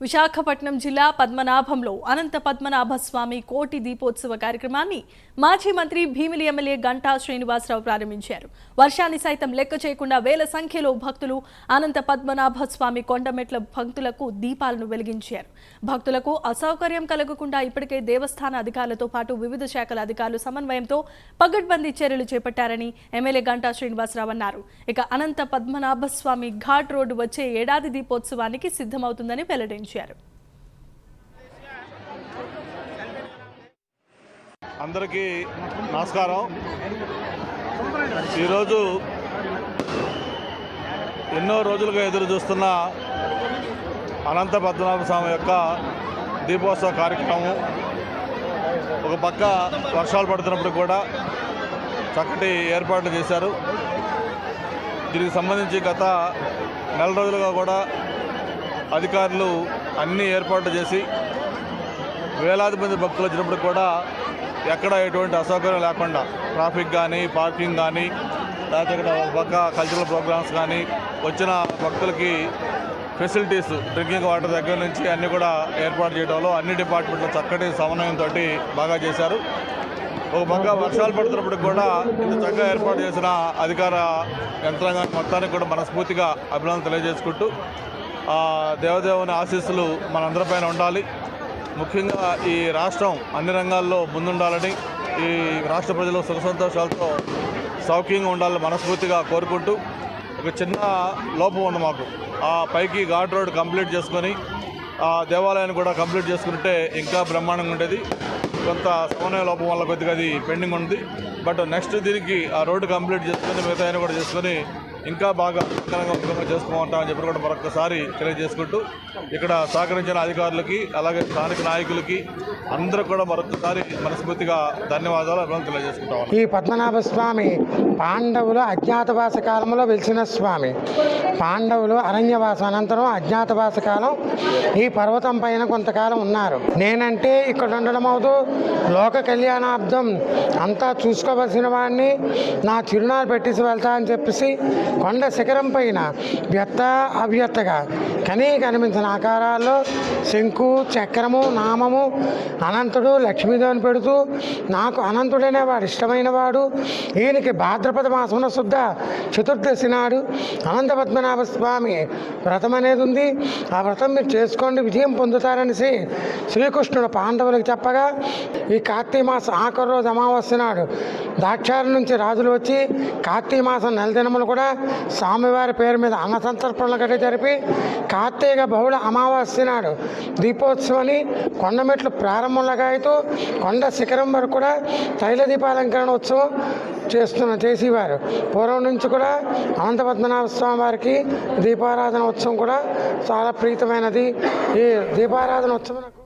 విశాఖపట్నం జిల్లా పద్మనాభంలో అనంత పద్మనాభ స్వామి కోటి దీపోత్సవ కార్యక్రమాన్ని మాజీ మంత్రి భీమిలి ఎమ్మెల్యే గంటా శ్రీనివాసరావు ప్రారంభించారు. వర్షాన్ని సైతం లెక్క చేయకుండా వేల సంఖ్యలో భక్తులు అనంత పద్మనాభ స్వామి కొండమెట్ల భక్తులకు దీపాలను వెలిగించారు. భక్తులకు అసౌకర్యం కలగకుండా ఇప్పటికే దేవస్థాన అధికారులతో పాటు వివిధ శాఖల అధికారులు సమన్వయంతో పగడ్బందీ చర్యలు చేపట్టారని ఎమ్మెల్యే గంటా శ్రీనివాసరావు అన్నారు. ఇక అనంత పద్మనాభ స్వామి ఘాట్ రోడ్డు వచ్చే ఏడాది దీపోత్సవానికి సిద్ధమవుతుందని వెల్లడించారు. అందరికీ నమస్కారం. ఈరోజు ఎన్నో రోజులుగా ఎదురు చూస్తున్న అనంత పద్మనాభ స్వామి యొక్క దీపోత్సవ కార్యక్రమం ఒక పక్క వర్షాలు పడుతున్నప్పుడు కూడా చక్కటి ఏర్పాట్లు చేశారు. దీనికి సంబంధించి గత నెల రోజులుగా కూడా అధికారులు అన్ని ఏర్పాట్లు చేసి వేలాది మంది భక్తులు వచ్చినప్పుడు కూడా ఎక్కడ ఎటువంటి అసౌకర్యం లేకుండా ట్రాఫిక్ కానీ పార్కింగ్ కానీ లేకపోతే ఇక్కడ పక్క కల్చరల్ ప్రోగ్రామ్స్ కానీ వచ్చిన భక్తులకి ఫెసిలిటీస్ డ్రింకింగ్ వాటర్ దగ్గర నుంచి అన్నీ కూడా ఏర్పాటు చేయడంలో అన్ని డిపార్ట్మెంట్లు చక్కటి సమన్వయంతో బాగా చేశారు. ఒక పక్క వర్షాలు పడుతున్నప్పుడు కూడా ఇంత చక్కగా ఏర్పాటు చేసిన అధికార యంత్రాంగాన్ని మొత్తానికి కూడా మనస్ఫూర్తిగా అభినందనలు తెలియజేసుకుంటూ దేవదేవుని ఆశీస్సులు మనందరిపైన ఉండాలి. ముఖ్యంగా ఈ రాష్ట్రం అన్ని రంగాల్లో ముందుండాలని, ఈ రాష్ట్ర ప్రజలు సుఖ సంతోషాలతో సౌఖ్యంగా ఉండాలని మనస్ఫూర్తిగా కోరుకుంటూ ఒక చిన్న లోపం ఉంది మాకు. ఆ పైకి ఘాట్ రోడ్ కంప్లీట్ చేసుకొని ఆ దేవాలయాన్ని కూడా కంప్లీట్ చేసుకుంటే ఇంకా బ్రహ్మాండంగా ఉండేది. కొంత సమన్వయ లోపం వల్ల కొద్దిగా అది పెండింగ్ ఉంది. బట్ నెక్స్ట్ దీనికి ఆ రోడ్డు కంప్లీట్ చేసుకొని మిగతా కూడా చేసుకొని ఇంకా బాగా అంగరంగ చేసుకోమంటామని చెప్పి కూడా మరొకసారి తెలియజేసుకుంటూ ఇక్కడ సహకరించిన అధికారులకి అలాగే స్థానిక నాయకులకి అందరూ కూడా మరొకసారి మనస్ఫూర్తిగా ధన్యవాదాలు అభినందనలు తెలియజేసుకుంటాం. ఈ పద్మనాభ స్వామి పాండవులు అజ్ఞాతవాస కాలంలో వెలిసిన స్వామి. పాండవులు అరణ్యవాస అనంతరం అజ్ఞాతవాస కాలం ఈ పర్వతం పైన కొంతకాలం ఉన్నారు. నేనంటే ఇక్కడ ఉండడం అవుతూ లోక కళ్యాణార్థం అంతా చూసుకోవలసిన వాడిని నా చిరునాలు పెట్టేసి వెళ్తా అని చెప్పేసి కొండ శిఖరం పైన వ్యక్త అవ్యక్తగా కనిపించిన ఆకారాల్లో శంకు చక్రము నామము అనంతుడు లక్ష్మీదేవిని పెడుతూ నాకు అనంతుడనే వాడు ఇష్టమైన వాడు. ఈయనకి భాద్రపద మాసమున శుద్ధ చతుర్దశి నాడు అనంత పద్మనాభ స్వామి వ్రతం అనేది ఉంది. ఆ వ్రతం మీరు చేసుకోండి విజయం పొందుతారనేసి శ్రీకృష్ణుడు పాండవులకు చెప్పగా ఈ కార్తీక మాసం ఆఖరి రోజు అమావాస్య నాడు దాక్షారం నుంచి రాజులు వచ్చి కార్తీక మాసం నెల దినములు కూడా స్వామివారి పేరు మీద అన్న సంతర్పణలు గట్రా జరిపి కార్తీక బహుళ అమావాస్య నాడు దీపోత్సవాన్ని కొండమెట్లు ప్రారంభంలాగా అయితే కొండ శిఖరం వరకు కూడా తైల దీపాలంకరణ ఉత్సవం చేసేవారు. పూర్వం నుంచి కూడా అనంత పద్మనాభ స్వామి వారికి దీపారాధన ఉత్సవం కూడా చాలా ప్రీతమైనది. ఈ దీపారాధన ఉత్సవం